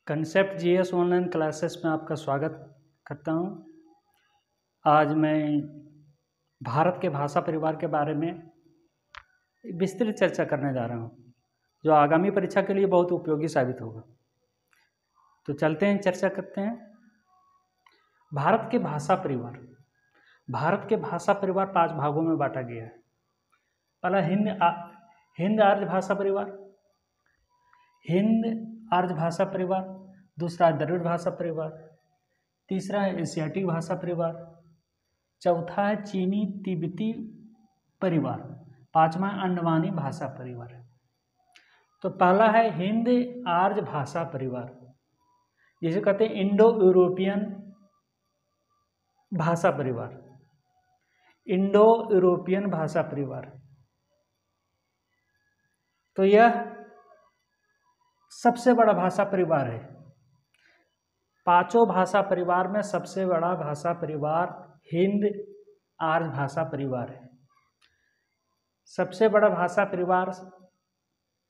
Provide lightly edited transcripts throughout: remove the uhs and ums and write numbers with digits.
Concept GS online classes में आपका स्वागत करता हूं। आज मैं भारत के भाषा परिवार के बारे में विस्तृत चर्चा करने जा रहा हूं, जो आगामी परीक्षा के लिए बहुत उपयोगी साबित होगा। तो चलते हैं, चर्चा करते हैं। भारत के भाषा परिवार। भारत के भाषा परिवार 5 भागों में बांटा गया है। पहला हिंद आर्य भाषा परिवार, हिंद आर्य भाषा परिवार। दूसरा द्रविड़ भाषा परिवार। तीसरा है एशियाटिक भाषा परिवार। चौथा है चीनी तिब्बती परिवार। पांचवा अंडमानी भाषा परिवार है। तो पहला है हिंद आर्य भाषा परिवार, जिसे कहते हैं इंडो यूरोपियन भाषा परिवार। इंडो यूरोपियन भाषा परिवार। तो यह सबसे बड़ा भाषा परिवार है। 5 भाषा परिवार में सबसे बड़ा भाषा परिवार हिंद आर्य भाषा परिवार है। सबसे बड़ा भाषा परिवार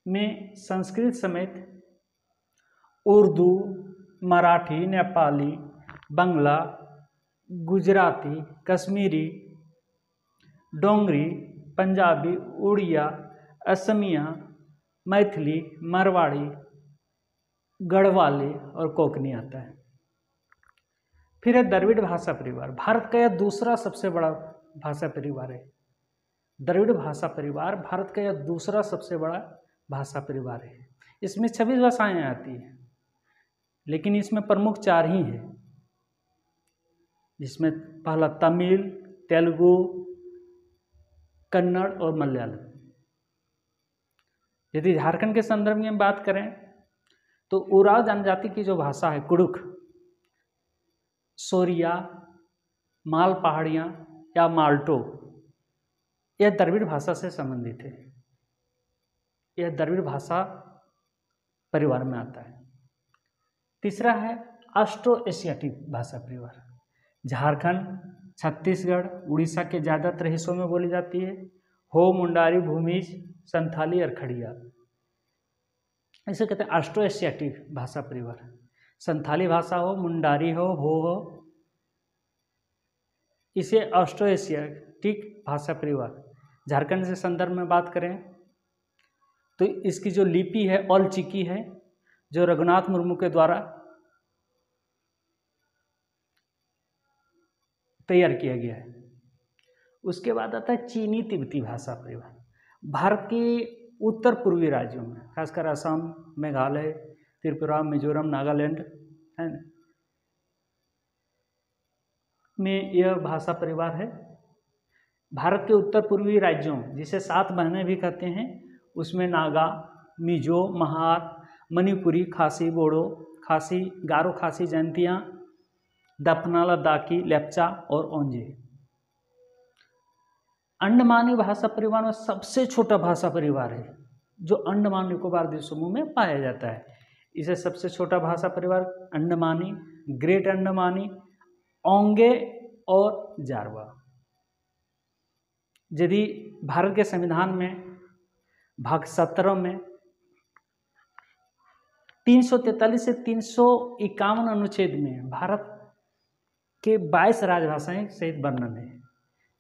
में संस्कृत समेत उर्दू, मराठी, नेपाली, बंगला, गुजराती, कश्मीरी, डोंगरी, पंजाबी, उड़िया, असमिया, मैथिली, मारवाड़ी, गढ़वाली और कोंकणी आता है। फिर है द्रविड़ भाषा परिवार। भारत का यह दूसरा सबसे बड़ा भाषा परिवार है। द्रविड़ भाषा परिवार भारत का यह दूसरा सबसे बड़ा भाषा परिवार है। इसमें 26 भाषाएं आती हैं, लेकिन इसमें प्रमुख 4 ही हैं, जिसमें पहला तमिल, तेलुगु, कन्नड़ और मलयालम। यदि झारखंड के संदर्भ में बात करें तो उराव जनजाति की जो भाषा है कुड़ुख, सोरिया, माल पहाड़ियाँ या माल्टो, यह द्रविड़ भाषा से संबंधित है। यह द्रविड़ भाषा परिवार में आता है। तीसरा है ऑस्ट्रो एशियाटिक भाषा परिवार। झारखंड, छत्तीसगढ़, उड़ीसा के ज़्यादातर हिस्सों में बोली जाती है। हो, मुंडारी, भूमिज, संथाली और खड़िया, इसे कहते हैं ऑस्ट्रो एशियाटिक भाषा परिवार। संथाली भाषा हो, मुंडारी हो, इसे ऑस्ट्रो एशियाटिक भाषा परिवार। झारखंड से संदर्भ में बात करें तो इसकी जो लिपि है ऑल चिकी है, जो रघुनाथ मुर्मू के द्वारा तैयार किया गया है। उसके बाद आता है चीनी तिब्बती भाषा परिवार। भारत के उत्तर पूर्वी राज्यों में, खासकर असम, मेघालय, त्रिपुरा, मिजोरम, नागालैंड है में यह भाषा परिवार है। भारत के उत्तर पूर्वी राज्यों, जिसे 7 बहनें भी कहते हैं, उसमें नागा, मिजो, महार, मणिपुरी, खासी, बोडो, खासी, गारो खासी, जयंतिया, दफना, लद्दाखी, लेप्चा और ओंजे। अंडमानी भाषा परिवार में सबसे छोटा भाषा परिवार है, जो अंडमान निकोबार द्वीप समूह में पाया जाता है। इसे सबसे छोटा भाषा परिवार अंडमानी, ग्रेट अंडमानी, ओंगे और जारवा। यदि भारत के संविधान में भाग 17 में 343 से 351 अनुच्छेद में भारत के 22 राजभाषाएं सहित वर्णन है,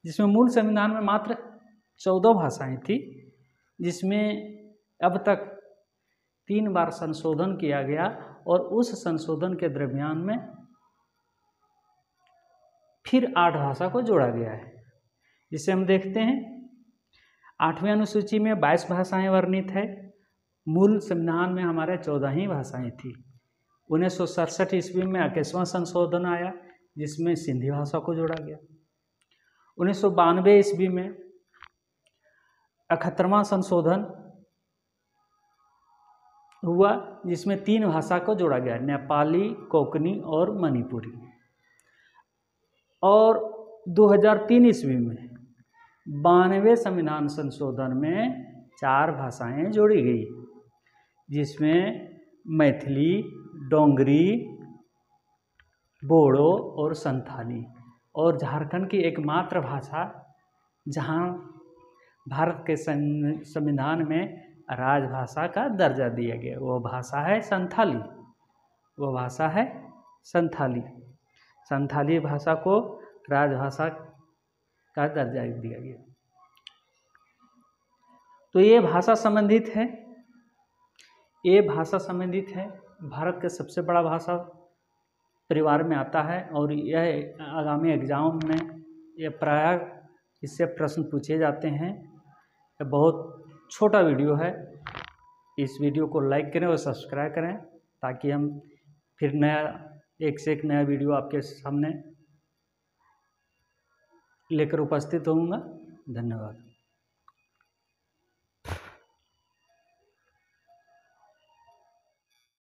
जिसमें मूल संविधान में मात्र 14 भाषाएं थी, जिसमें अब तक 3 बार संशोधन किया गया और उस संशोधन के दरमियान में फिर 8 भाषा को जोड़ा गया है। जिसे हम देखते हैं 8वीं अनुसूची में 22 भाषाएं वर्णित है। मूल संविधान में हमारे 14 ही भाषाएं थी। 1967 ईस्वी में 21वां संशोधन आया, जिसमें सिंधी भाषा को जोड़ा गया। 1992 ईस्वी में 71वां संशोधन हुआ, जिसमें 3 भाषा को जोड़ा गया, नेपाली, कोंकणी और मणिपुरी। और 2003 ईस्वी में 92वें संविधान संशोधन में 4 भाषाएं जोड़ी गई, जिसमें मैथिली, डोंगरी, बोडो और संथाली। और झारखंड की एकमात्र भाषा जहां भारत के संविधान में राजभाषा का दर्जा दिया गया, वो भाषा है संथाली। वो भाषा है संथाली। संथाली भाषा को राजभाषा का दर्जा दिया गया। तो ये भाषा संबंधित है, भारत के सबसे बड़ा भाषा परिवार में आता है। और यह आगामी एग्जाम में यह प्रायः इससे प्रश्न पूछे जाते हैं। यह बहुत छोटा वीडियो है। इस वीडियो को लाइक करें और सब्सक्राइब करें, ताकि हम फिर एक से एक नया वीडियो आपके सामने लेकर उपस्थित होऊंगा। धन्यवाद।